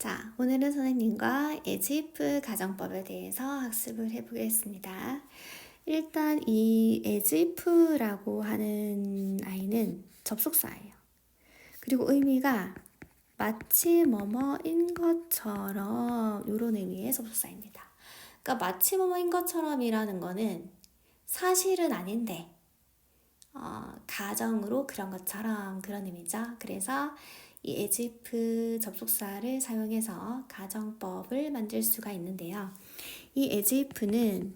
자, 오늘은 선생님과 as if 가정법에 대해서 학습을 해보겠습니다. 일단 이 as if라고 하는 아이는 접속사예요. 그리고 의미가 마치 뭐뭐인 것처럼 이런 의미의 접속사입니다. 그러니까 마치 뭐뭐인 것처럼이라는 거는 사실은 아닌데 가정으로 그런 것처럼 그런 의미죠. 그래서 이 as if 접속사를 사용해서 가정법을 만들 수가 있는데요. 이 as if는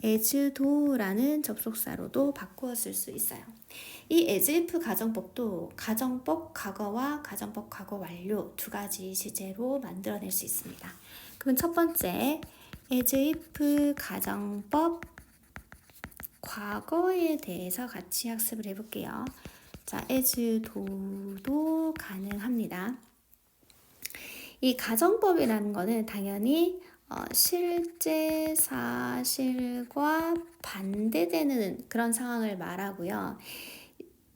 as tho라는 접속사로도 바꾸어 쓸 수 있어요. 이 as if 가정법도 가정법 과거와 가정법 과거 완료 두 가지 시제로 만들어낼 수 있습니다. 그럼 첫 번째 as if 가정법 과거에 대해서 같이 학습을 해볼게요. 자, as tho도 가능합니다. 이 가정법이라는 거는 당연히 실제 사실과 반대되는 그런 상황을 말하고요.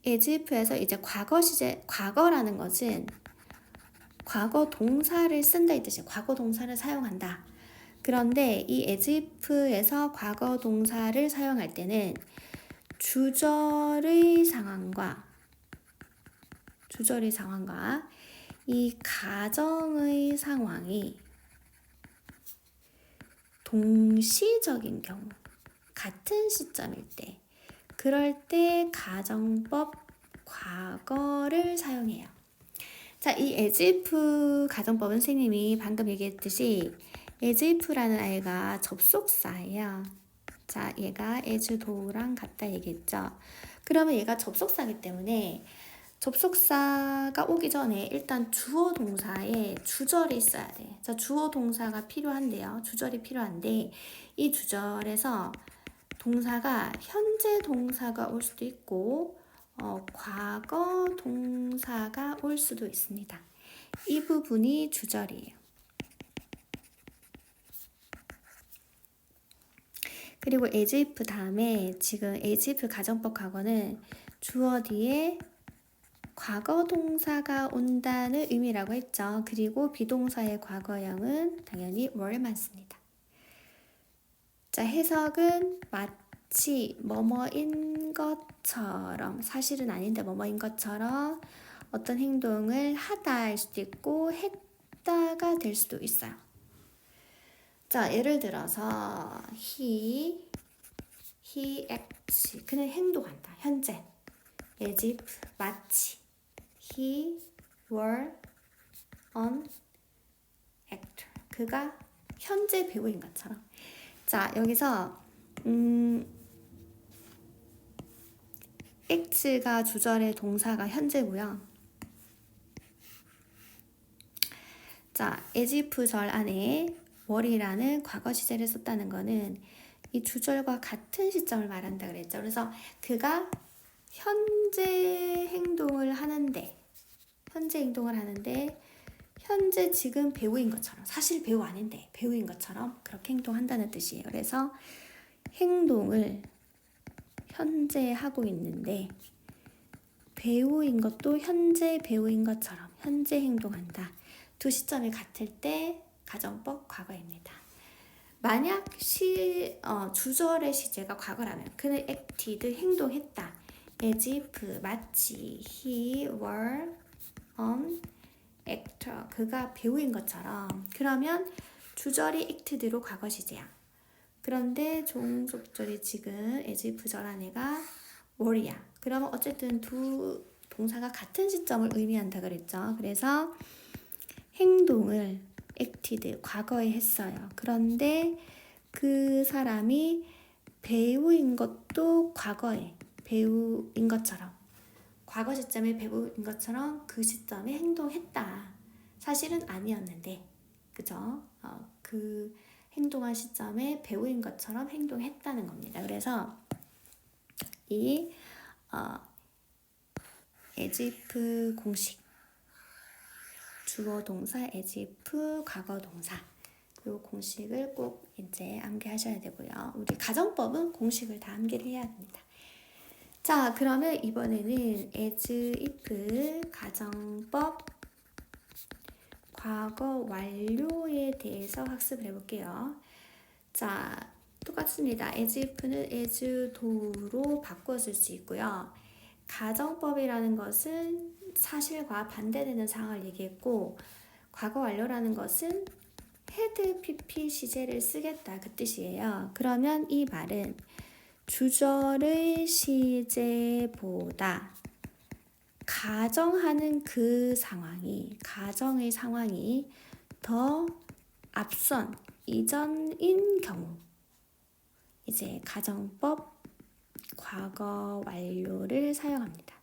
as if에서 이제 과거 시제, 과거라는 것은 과거 동사를 쓴다 이 뜻이에요. 과거 동사를 사용한다. 그런데 이 as if에서 과거 동사를 사용할 때는 주절의 상황과 이 가정의 상황이 동시적인 경우, 같은 시점일 때, 그럴 때 가정법 과거를 사용해요. 자, 이 as if 가정법은 선생님이 방금 얘기했듯이 as if라는 아이가 접속사예요. 자, 얘가 as tho랑 같다 얘기했죠. 그러면 얘가 접속사이기 때문에 접속사가 오기 전에 일단 주어 동사에 주절이 있어야 돼. 자, 주어 동사가 필요한데요. 주절이 필요한데 이 주절에서 동사가 현재 동사가 올 수도 있고 과거 동사가 올 수도 있습니다. 이 부분이 주절이에요. 그리고 as if 다음에 지금 as if 가정법 과거는 주어 뒤에 과거 동사가 온다는 의미라고 했죠. 그리고 비동사의 과거형은 당연히 were만 씁니다. 자, 해석은 마치 뭐뭐인 것처럼, 사실은 아닌데 뭐뭐인 것처럼 어떤 행동을 하다 할 수도 있고 했다가 될 수도 있어요. 자, 예를 들어서 he acts, 그는 행동한다. 현재 as if 마치 he were an actor. 그가 현재 배우인 것처럼. 자, 여기서 act가 주절의 동사가 현재고요. 자, as if 절 안에 were이라는 과거 시제를 썼다는 거는 이 주절과 같은 시점을 말한다 그랬죠. 그래서 그가 현재 행동을 하는데 현재 지금 배우인 것처럼, 사실 배우 아닌데 배우인 것처럼 그렇게 행동한다는 뜻이에요. 그래서 행동을 현재 하고 있는데 배우인 것도 현재 배우인 것처럼 현재 행동한다. 두 시점이 같을 때 가정법 과거입니다. 만약 주절의 시제가 과거라면 그는 acted 행동했다. as if 마치 he were an actor 그가 배우인 것처럼. 그러면 주절이 acted로 과거 시제야. 그런데 종속절이 지금 as if 절 안에가 were야. 그러면 어쨌든 두 동사가 같은 시점을 의미한다 그랬죠. 그래서 행동을 acted 과거에 했어요. 그런데 그 사람이 배우인 것도 과거에 배우인 것처럼, 과거 시점에 배우인 것처럼 그 시점에 행동했다. 사실은 아니었는데, 그죠? 그 행동한 시점에 배우인 것처럼 행동했다는 겁니다. 그래서 이 as if 공식, 주어 동사 as if 과거 동사, 이 공식을 꼭 이제 암기하셔야 되고요. 우리 가정법은 공식을 다 암기를 해야 됩니다. 자, 그러면 이번에는 as if 가정법 과거 완료에 대해서 학습을 해볼게요. 자, 똑같습니다. as if는 as do로 바꾸어 쓸 수 있고요. 가정법이라는 것은 사실과 반대되는 상황을 얘기했고, 과거 완료라는 것은 had pp 시제를 쓰겠다 그 뜻이에요. 그러면 이 말은 주절의 시제보다 가정하는 그 상황이, 가정의 상황이 더 앞선 이전인 경우, 이제 가정법 과거 완료를 사용합니다.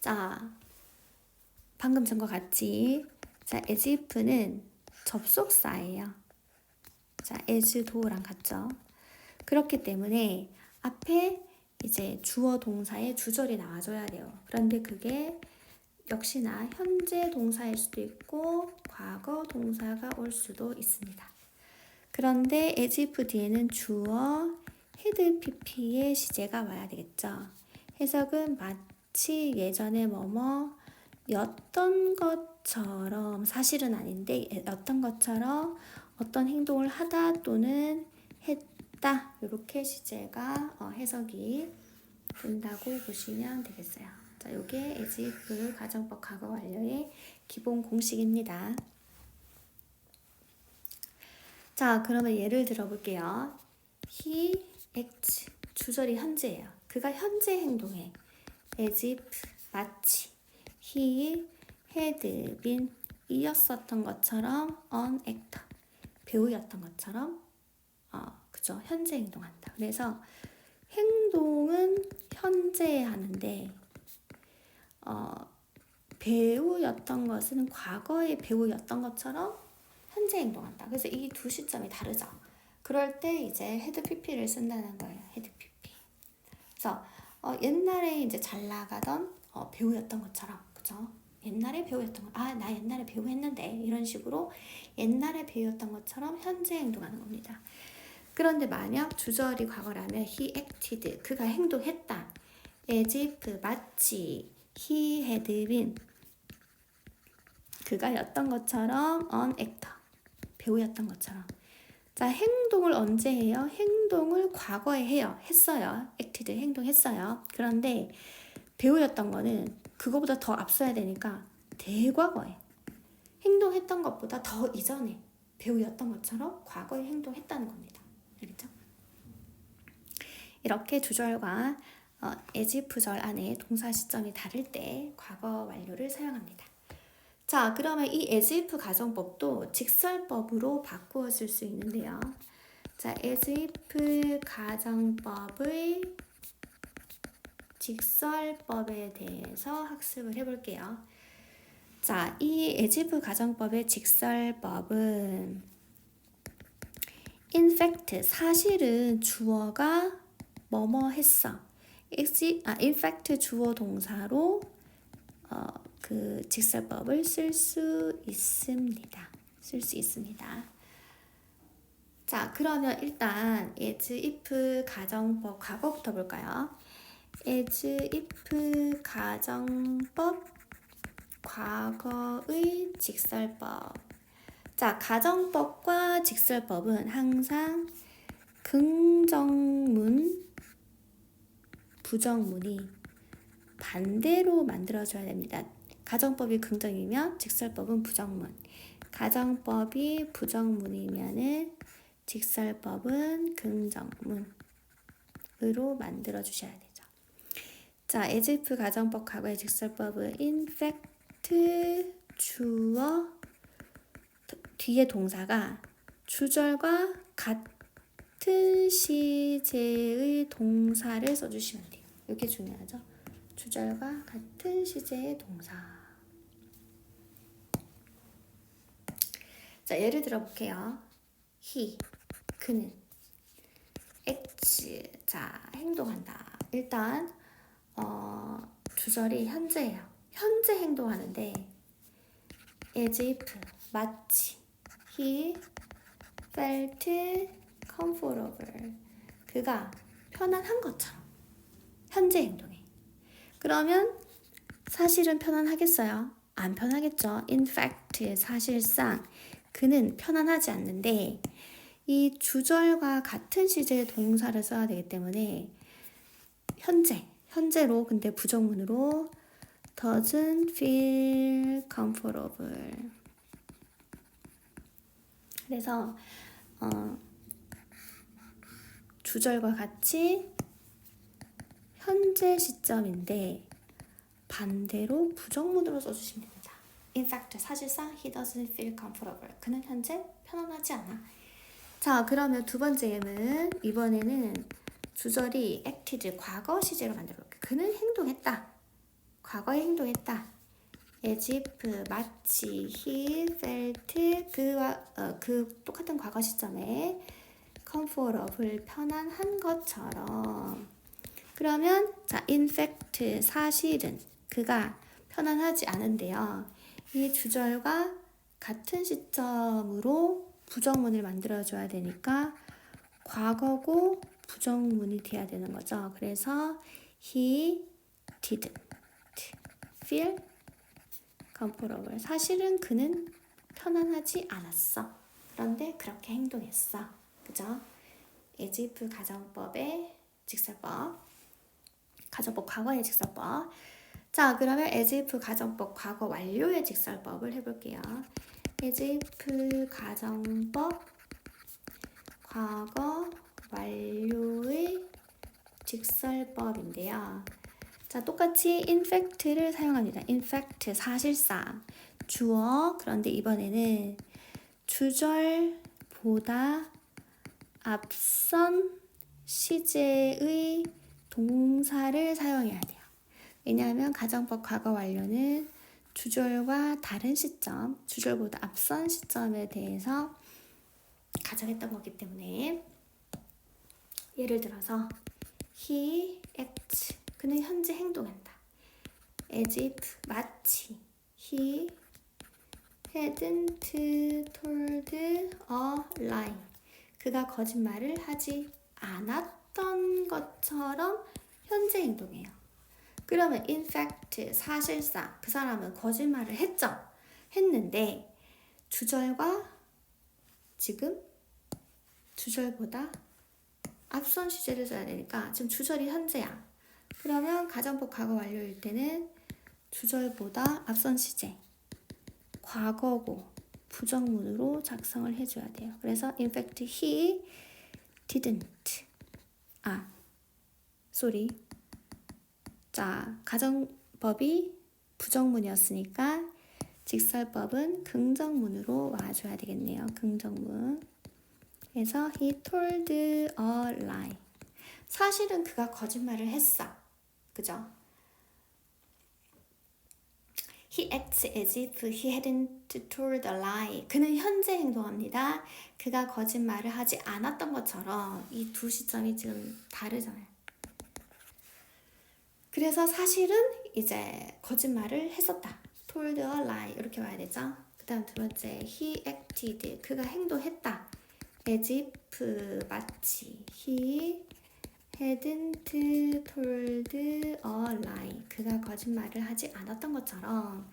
자, 방금 전과 같이, 자, as if는 접속사예요. 자, as do랑 같죠. 그렇기 때문에 앞에 이제 주어 동사의 주절이 나와줘야 돼요. 그런데 그게 역시나 현재 동사일 수도 있고 과거 동사가 올 수도 있습니다. 그런데 as if 뒤에는 주어 had pp의 시제가 와야 되겠죠. 해석은 마치 예전에 였던 것처럼, 사실은 아닌데 였던 것처럼 어떤 행동을 하다 또는 했다, 이렇게 시제가 해석이 된다고 보시면 되겠어요. 자, 이게 as if 가정법 과거 완료의 기본 공식입니다. 자, 그러면 예를 들어볼게요. He acts, 주절이 현재예요. 그가 현재 행동해. as if, 마치 he had been, 이었었던 것처럼 an actor, 배우였던 것처럼 그죠? 현재 행동한다. 그래서 행동은 현재 하는데 배우였던 것은 과거의 배우였던 것처럼 현재 행동한다. 그래서 이 두 시점이 다르죠. 그럴 때 이제 had pp를 쓴다는 거예요. had pp. 그래서 옛날에 이제 잘 나가던 배우였던 것처럼, 그죠? 옛날에 배우였던 거, 나 옛날에 배우했는데, 이런 식으로 옛날에 배우였던 것처럼 현재 행동하는 겁니다. 그런데 만약 주절이 과거라면 he acted, 그가 행동했다. as if, 마치 he had been, 그가 였던 것처럼 an actor, 배우였던 것처럼. 자, 행동을 언제 해요? 행동을 과거에 해요. 했어요. acted, 행동했어요. 그런데 배우였던 거는 그거보다 더 앞서야 되니까 대과거에, 행동했던 것보다 더 이전에 배우였던 것처럼 과거에 행동했다는 겁니다. 알겠죠? 이렇게 주절과 as if절 안에 동사 시점이 다를 때 과거 완료를 사용합니다. 자, 그러면 이 as if 가정법도 직설법으로 바꾸어 쓸 수 있는데요. 자, as if 가정법의 직설법에 대해서 학습을 해볼게요. 자, 이 as if 가정법의 직설법은 in fact, 사실은 주어가 뭐뭐 했어. in fact 주어 동사로 그 직설법을 쓸 수 있습니다. 자, 그러면 일단 as if 가정법 과거부터 볼까요? as if 가정법 과거의 직설법. 자, 가정법과 직설법은 항상 긍정문, 부정문이 반대로 만들어줘야 됩니다. 가정법이 긍정이면 직설법은 부정문, 가정법이 부정문이면은 직설법은 긍정문으로 만들어 주셔야 되죠. 자, as if 가정법 과거의 직설법은 in fact 주어 뒤에 동사가 주절과 같은 시제의 동사를 써주시면 돼요. 이게 중요하죠. 주절과 같은 시제의 동사. 자, 예를 들어 볼게요. he, 그는 acts, 자, 행동한다. 일단 주절이 현재예요. 현재 행동하는데 as if, 마치 he felt comfortable, 그가 편안한 것처럼 현재 행동해. 그러면 사실은 편안하겠어요? 안 편하겠죠. In fact, 사실상 그는 편안하지 않는데 이 주절과 같은 시제의 동사를 써야 되기 때문에 현재로 근데 부정문으로 doesn't feel comfortable. 그래서 주절과 같이 현재 시점인데 반대로 부정문으로 써주시면 됩니다. In fact, 사실상 he doesn't feel comfortable. 그는 현재 편안하지 않아. 자, 그러면 두 번째 예문. 이번에는 주절이 acted, 과거 시제로 만들어볼게요. 그는 행동했다. 과거에 행동했다. as if, 마치, he felt, 그 똑같은 과거 시점에 comfortable, 편안한 것처럼. 그러면 자, in fact, 사실은 그가 편안하지 않은데요. 이 주절과 같은 시점으로 부정문을 만들어줘야 되니까 과거고 부정문이 돼야 되는 거죠. 그래서 he didn't feel comfortable. 사실은 그는 편안하지 않았어. 그런데 그렇게 행동했어. 그죠? as if 가정법의 직설법. 가정법 과거의 직설법. 자, 그러면 as if 가정법 과거 완료의 직설법을 해볼게요. as if 가정법 과거 완료의 직설법인데요. 자, 똑같이 in fact를 사용합니다. in fact, 사실상 주어. 그런데 이번에는 주절보다 앞선 시제의 동사를 사용해야 돼요. 왜냐하면 가정법 과거 완료는 주절과 다른 시점, 주절보다 앞선 시점에 대해서 가정했던 거기 때문에 예를 들어서 he acts, 그는 현재 행동한다. as if, 마치 he hadn't told a lie, 그가 거짓말을 하지 않았던 것처럼 현재 행동해요. 그러면 in fact, 사실상 그 사람은 거짓말을 했는데 주절과 지금 주절보다 앞선 시제를 써야 되니까 지금 주절이 현재야. 그러면 가정법 과거 완료일 때는 주절보다 앞선 시제 과거고 부정문으로 작성을 해줘야 돼요. 그래서 in fact he didn't. 자, 가정법이 부정문이었으니까 직설법은 긍정문으로 와줘야 되겠네요. 긍정문. 그래서 he told a lie. 사실은 그가 거짓말을 했어. 그죠? He acts as if he hadn't told a lie. 그는 현재 행동합니다. 그가 거짓말을 하지 않았던 것처럼 이 두 시점이 지금 다르잖아요. 그래서 사실은 이제 거짓말을 했었다. told a lie 이렇게 와야 되죠. 그 다음 두 번째 he acted, 그가 행동했다. as if, 마치 he hadn't told a lie, 그가 거짓말을 하지 않았던 것처럼.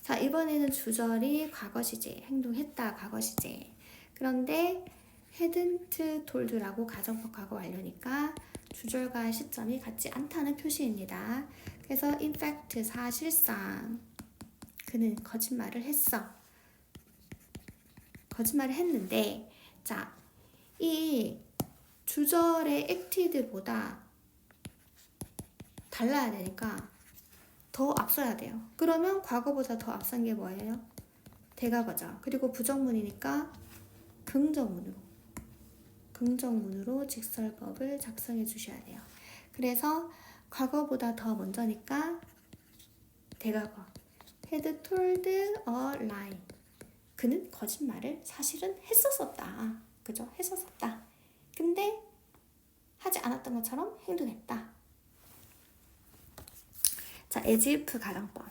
자, 이번에는 주절이 과거 시제, 행동했다 과거 시제. 그런데 hadn't told라고 가정법 과거 완료니까 주절과 시점이 같지 않다는 표시입니다. 그래서 in fact, 사실상 그는 거짓말을 했는데, 자, 이 주절의 acted보다 달라야 되니까 더 앞서야 돼요. 그러면 과거보다 더 앞선 게 뭐예요? 대과거죠. 그리고 부정문이니까 긍정문으로 직설법을 작성해 주셔야 돼요. 그래서 과거보다 더 먼저니까 대과거 had told a lie, 그는 거짓말을 사실은 했었었다. 그죠? 했었었다. 근데 하지 않았던 것처럼 행동했다. 자, as if 가정법.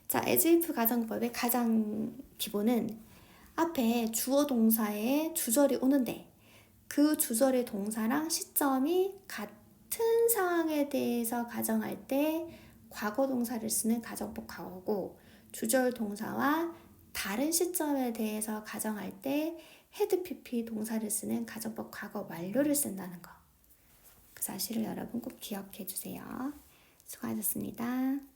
자, as if 가정법의 가장 기본은 앞에 주어 동사에 주절이 오는데 그 주절의 동사랑 시점이 같은 상황에 대해서 가정할 때 과거 동사를 쓰는 가정법 과거고, 주절 동사와 다른 시점에 대해서 가정할 때 had pp 동사를 쓰는 가정법 과거 완료를 쓴다는 거. 그 사실을 여러분 꼭 기억해 주세요. 수고하셨습니다.